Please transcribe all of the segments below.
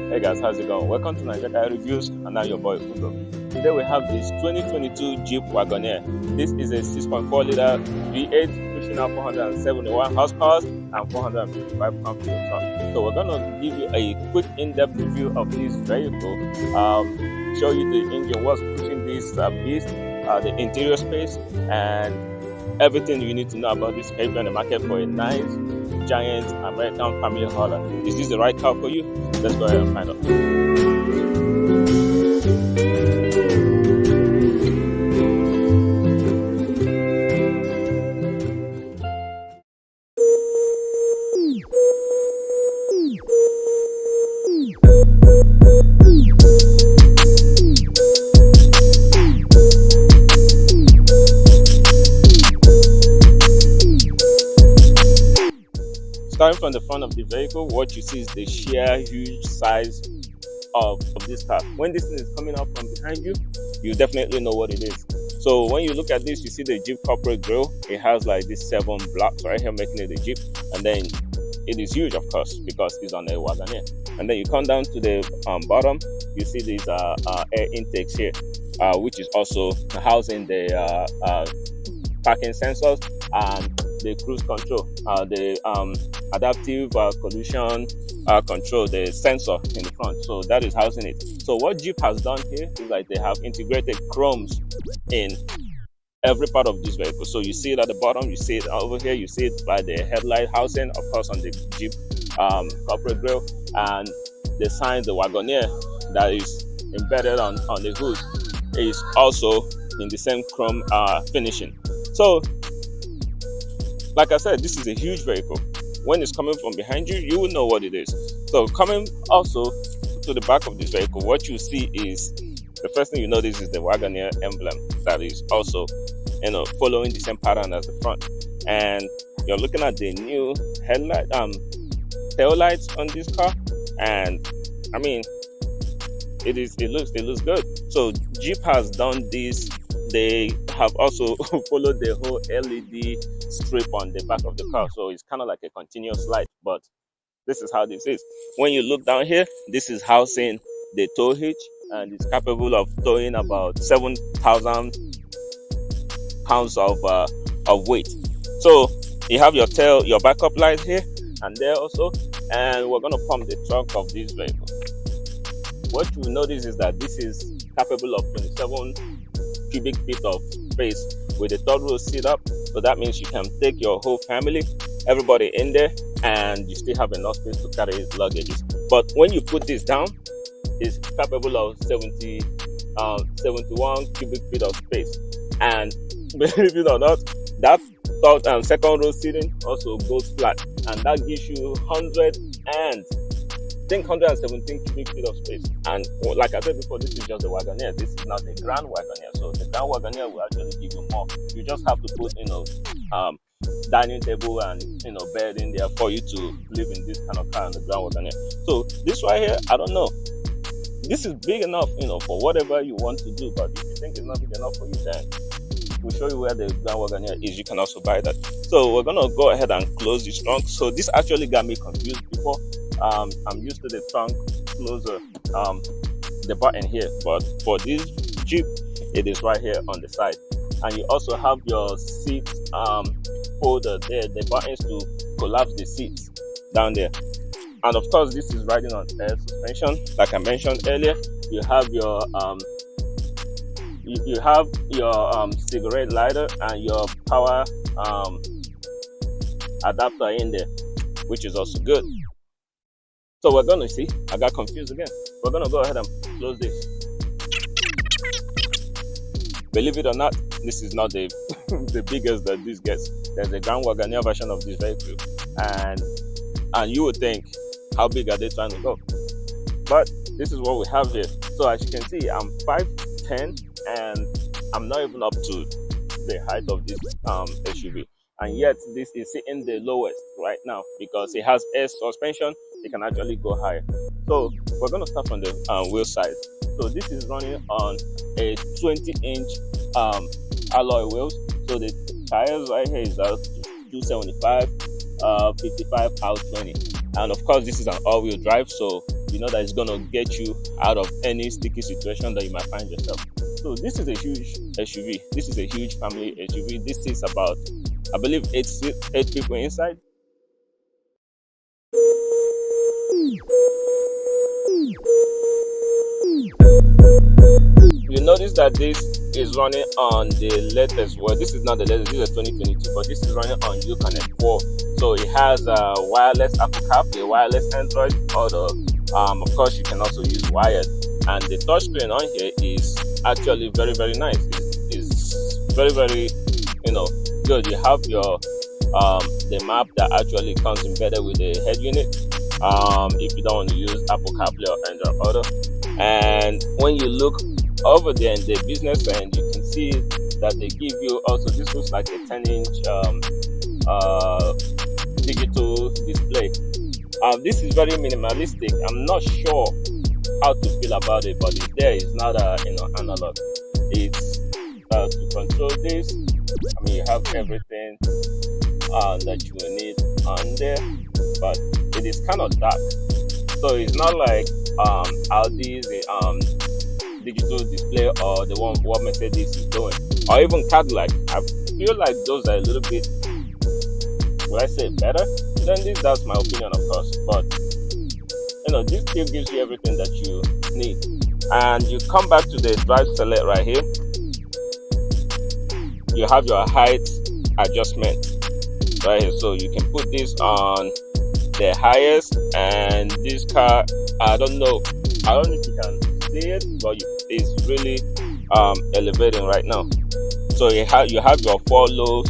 Hey guys, how's it going? Welcome to Naijaguy Reviews, and I'm your boy Udo. Today we have this 2022 Jeep Wagoneer. This is a 6.4 liter V8 pushing out 471 horsepower and 455 pound-feet of torque. So we're gonna give you a quick in-depth review of this vehicle, show you the engine, what's pushing this beast, the interior space, and everything you need to know about this vehicle on the market for a nice giant American family hauler. Is this the right car for you? Let's go ahead and find out. Starting from the front of the vehicle, what you see is the sheer huge size of this car. When this thing is coming up from behind you, you definitely know what it is. So when you look at this, you see the Jeep corporate grille. It has like these 7 blocks right here making it a Jeep, and then it is huge, of course, because it's on a Wagoneer. And then you come down to the bottom, you see these air intakes here, which is also housing the parking sensors and the cruise control, the adaptive collision control, the sensor in the front. So that is housing it. So what Jeep has done here is like they have integrated chromes in every part of this vehicle. So you see it at the bottom, you see it over here, you see it by the headlight housing, of course, on the Jeep corporate grille, and the sign, the Wagoneer, that is embedded on the hood is also in the same chrome finishing. So like I said, this is a huge vehicle. When it's coming from behind you, you will know what it is. So coming also to the back of this vehicle, what you see is, the first thing you notice is the Wagoneer emblem that is also, following the same pattern as the front. And you're looking at the new headlight, tail lights on this car, and I mean, it looks good. So Jeep has done this. They have also followed the whole LED strip on the back of the car, so it's kind of like a continuous light, but this is how this is. When you look down here, this is housing the tow hitch, and it's capable of towing about 7,000 pounds of weight. So you have your backup light here and there also, and we're going to pump the trunk of this vehicle. What you will notice is that this is capable of 27 cubic feet of space with a third row seat up. So that means you can take your whole family, everybody in there, and you still have enough space to carry luggages. But when you put this down, it's capable of 71 cubic feet of space. And believe it or not, that third and second row seating also goes flat, and that gives you 117 cubic feet of space. And like I said before, this is just a Wagoneer. This is not a Grand Wagoneer. So the Grand Wagoneer will actually give you more. You just have to put, dining table and bed in there for you to live in this kind of car in the Grand Wagoneer. So this right here, I don't know. This is big enough, for whatever you want to do. But if you think it's not big enough for you, then we'll show you where the Grand Wagoneer is. You can also buy that. So we're gonna go ahead and close this trunk. So this actually got me confused before. I'm used to the trunk closer, the button here, but for this Jeep, it is right here on the side. And you also have your seat holder there, the buttons to collapse the seats down there. And of course, this is riding on air suspension. Like I mentioned earlier, you have your cigarette lighter and your power adapter in there, which is also good. So we're going to see, I got confused again. We're going to go ahead and close this. Believe it or not, this is not the the biggest that this gets. There's a Grand Wagoneer version of this vehicle. And you would think, how big are they trying to go? But this is what we have here. So as you can see, I'm 5'10", and I'm not even up to the height of this SUV. And yet this is sitting the lowest right now because it has air suspension. It can actually go higher. So we're going to start from the wheel side. So this is running on a 20-inch alloy wheels. So the tires right here is 275, 55 out 20, and of course this is an all-wheel drive. So you know that it's gonna get you out of any sticky situation that you might find yourself. So this is a huge SUV. This is a huge family SUV. This is about, I believe, eight people inside. You notice that this is running on the latest, well, this is not the latest, this is 2022, but this is running on Yukon Denali. So it has a wireless Apple CarPlay, wireless Android Auto. Of course, you can also use wired. And the touchscreen on here is actually very, very nice. It's very, very, good. You have your the map that actually comes embedded with the head unit. If you don't want to use Apple CarPlay or Android Auto. And when you look over there in the business end, you can see that they give you also, this looks like a 10-inch digital display. This is very minimalistic. I'm not sure how to feel about it, but it's there. It's not analog. It's to control this. I mean, you have everything that you will need on there, but it is kind of dark. So it's not like Audi's digital display or the one what Mercedes is doing, or even Cadillac. I feel like those are a little bit, would I say, better than this? That's my opinion, of course, but this still gives you everything that you need. And you come back to the drive select right here. You have your height adjustment right here, so you can put this on the highest. And this car, I don't know if you can see it, but it's really elevating right now. So you have your 4 low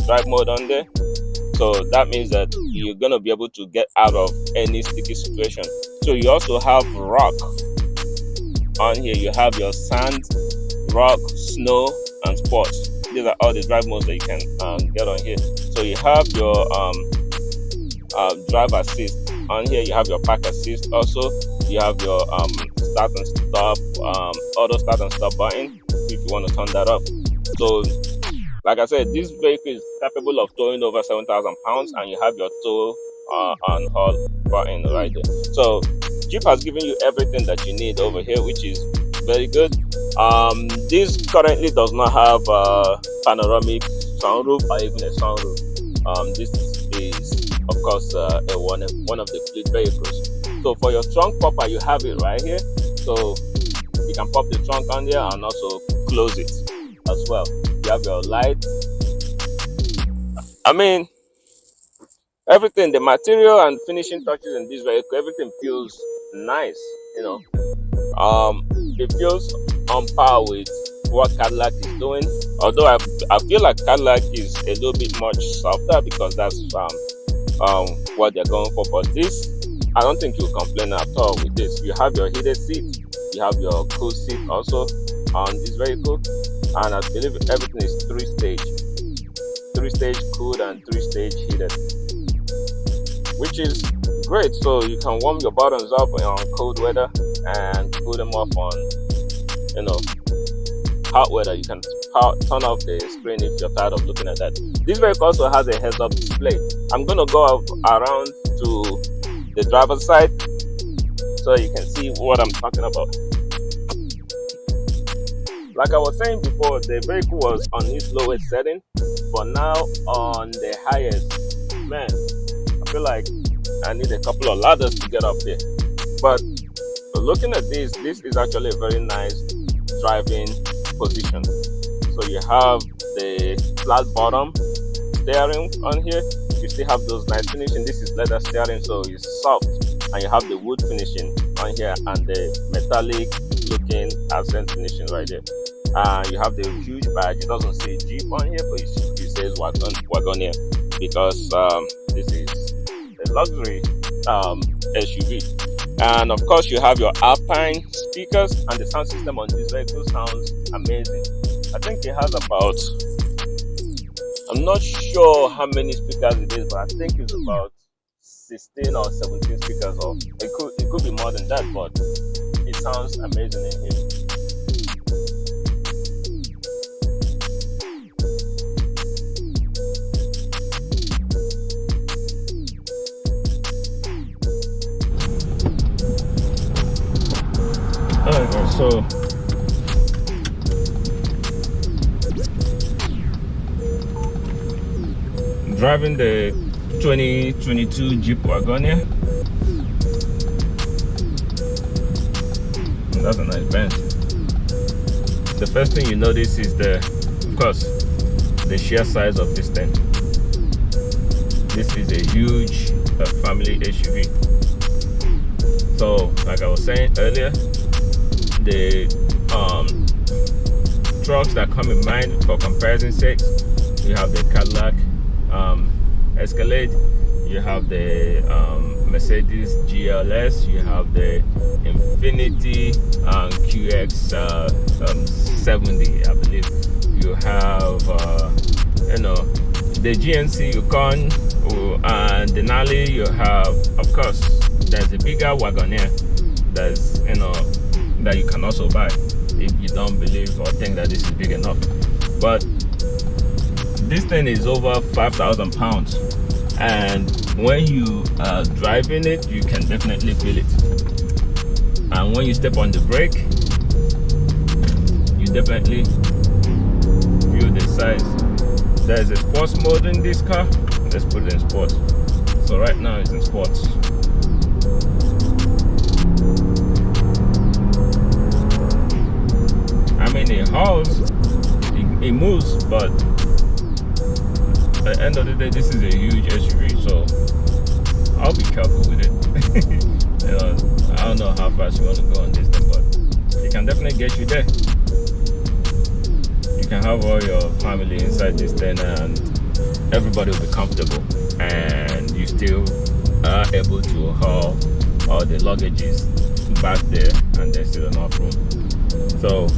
drive mode on there. So that means that you're gonna be able to get out of any sticky situation. So you also have rock on here. You have your sand, rock, snow, and sports. These are all the drive modes that you can get on here. So you have your drive assist on here. You have your park assist also. You have your start and stop, auto start and stop button if you want to turn that off. So like I said, this vehicle is capable of towing over 7,000 pounds, and you have your tow and haul button right there. So Jeep has given you everything that you need over here, which is very good. This currently does not have a panoramic sunroof or even a sunroof. This is, of course, one of the fleet vehicles. So for your trunk popper, you have it right here. So you can pop the trunk on there and also close it as well. You have your light. I mean, everything, the material and finishing touches in this vehicle, everything feels nice. It feels on par with what Cadillac is doing. Although I feel like Cadillac is a little bit much softer because that's what they're going for. But this, I don't think you'll complain at all with this. You have your heated seat. You have your cool seat also on this vehicle. And I believe everything is 3-stage. 3-stage cooled and 3-stage heated, which is great. So you can warm your buttons up on cold weather and cool them off on hot weather. You can turn off the screen if you're tired of looking at that. This vehicle also has a heads-up display. I'm going to go around to the driver's side so you can see what I'm talking about. Like I was saying before, the vehicle was on its lowest setting, but now on the highest. Man, I feel like I need a couple of ladders to get up there. But looking at this is actually a very nice driving position. So you have the flat bottom steering on here. You still have those nice finishing. This is leather steering, so it's soft. And you have the wood finishing on here and the metallic looking accent finishing right there. You have the huge badge. It doesn't say Jeep on here, but it says Wagoneer because this is a luxury SUV. And of course, you have your Alpine speakers, and the sound system on this vehicle sounds amazing. I think it has about, I'm not sure how many speakers it is, but I think it's about 16 or 17 speakers, or it could be more than that, but it sounds amazing in here. So driving the 2022 Jeep Wagoneer. That's a nice Benz. The first thing you notice is of course, the sheer size of this thing. This is a huge family SUV. So, like I was saying earlier, the trucks that come in mind for comparison sake, you have the Cadillac Escalade, you have the Mercedes GLS, you have the Infiniti 𝐸𝐚𝐠𝐲 I believe. You have the GMC Yukon Denali. You have, of course, there's a bigger Wagoneer that's that you can also buy if you don't believe or think that this is big enough. But this thing is over 5,000 pounds, and when you are driving it, you can definitely feel it. And when you step on the brake, you definitely feel the size. There's a sports mode in this car. Let's put it in sports. So right now it's in sports. I mean, it hauls, it moves, but at the end of the day, this is a huge SUV, so I'll be careful with it. I don't know how fast you want to go on this thing, but it can definitely get you there. You can have all your family inside this thing, and everybody will be comfortable, and you still are able to haul all the luggages back there, and there's still enough room. So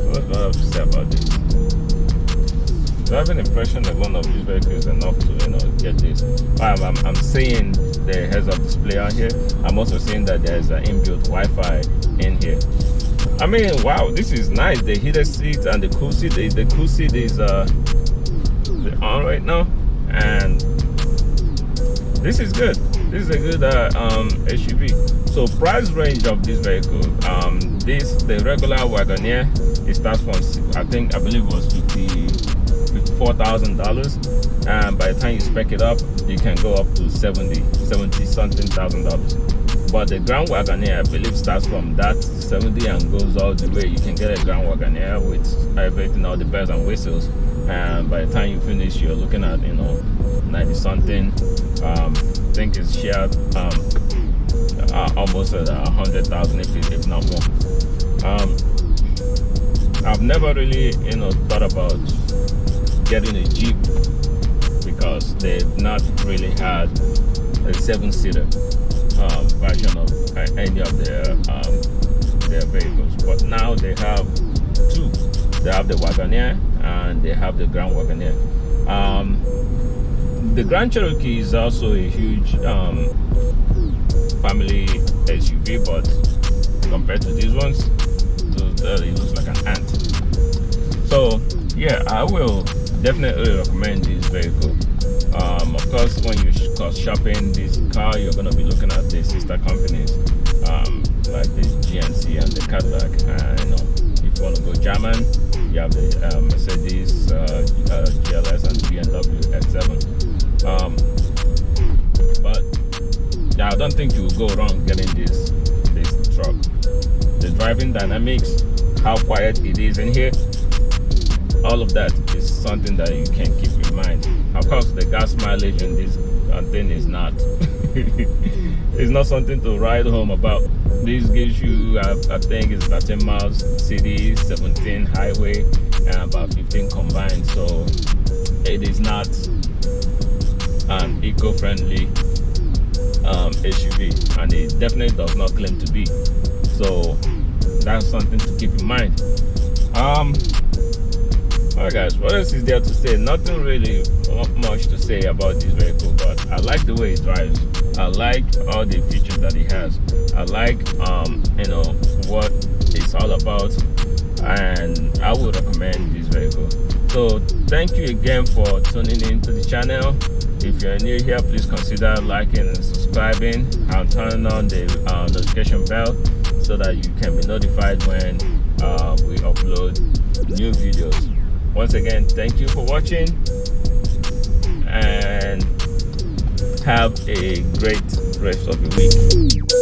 what do I have to say about this? I have an impression that one of these vehicles is enough to get this. I'm seeing the heads-up display on here. I'm also seeing that there's an inbuilt Wi-Fi in here. I mean, wow, this is nice. The heated seat and the cool seat. The cool seat is on right now, and this is good. This is a good SUV. So price range of this vehicle, the regular Wagoneer, it starts from I believe it was $54,000, and by the time you spec it up, you can go up to 70 something thousand dollars. But the Grand Wagoneer, I believe, starts from that 70 and goes all the way. You can get a Grand Wagoneer with everything, all the bells and whistles, and by the time you finish, you're looking at 90 something. I think it's shared almost at 100,000 if not more. I've never really thought about getting a Jeep because they've not really had a 7-seater version of any of their vehicles, but now they have two. They have the Wagoneer and they have the Grand Wagoneer. The Grand Cherokee is also a huge family SUV, but compared to these ones, it looks like an ant. So yeah, I will definitely recommend this vehicle. Of course, when you shopping this car, you're going to be looking at the sister companies like the GMC and the Cadillac. If you want to go German, you have the Mercedes GLS and BMW X7. But yeah, I don't think you will go wrong getting this truck. The driving dynamics, how quiet it is in here, all of that is something that you can keep in mind. Of course, the gas mileage in this thing is not it's not something to write home about. This gives you I think it's 13 miles city, 17 highway, and about 15 combined. So it is not an eco-friendly SUV, and it definitely does not claim to be. So that's something to keep in mind. Alright guys, what else is there to say? Nothing really much to say about this vehicle, but I like the way it drives. I like all the features that it has. I like what it's all about, and I would recommend this vehicle. So thank you again for tuning in to the channel. If you're new here, please consider liking and subscribing and turn on the notification bell so that you can be notified when we upload new videos. Once again, thank you for watching and have a great rest of the week.